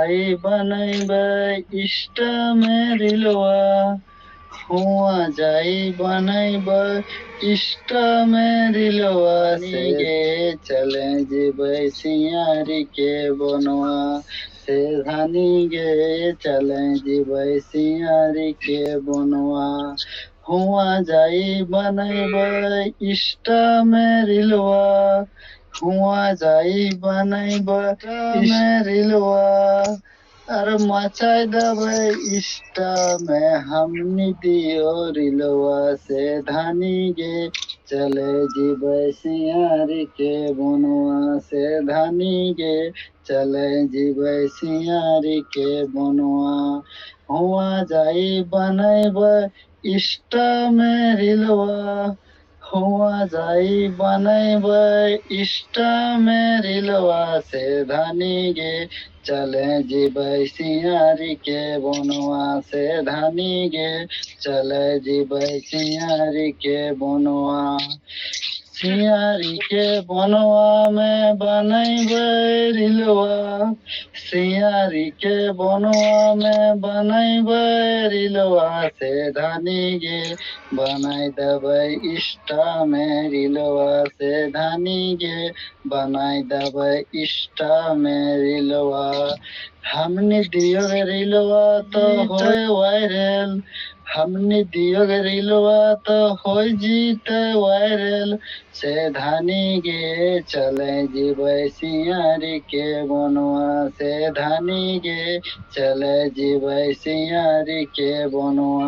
आई बनैबै इष्ट मेरिलवा, हुआ जाई बनैबै इष्ट मेरिलवा से गे चले जेबै सियारी के बनवा, से धानी गे चले जेबै सियारी के बनवा, हुआ जाई बनैबै इष्ट मेरिलवा, हुआ जाई बनैबै मेरिलवा, अरे मचाई देबै इष्ट में हमनी दियो रिलवा, से धानी गे चले जेबै सियारी के बनवा, से धानी गे चले जेबै सियारी के बनवा, हुआ जाई बनैबै इष्ट मेरिलवा, हुआ जाई बनैबै इष्ट मेरिलवा, से धानी गे चले जेबै सियारी के बनवा, से धानी गे चले जेबै सियारी के बनवा, सियारी के बनवा में बनैबै रिलवा, सियारी के बनवा में बनैबै रिलवा, से धानी गे बनाई देबै इष्ट मेरिलवा, से धानी गे बनाई देबै इष्ट मेरिलवा, हमनी दियो रिलवा तो होय वायरल, हमनी दियो रिलवा तो होय जीते वायरल, से धानी गे चले जेबै सियारी के बनवा, से धानी गे चले जेबै सियारी के बनवा।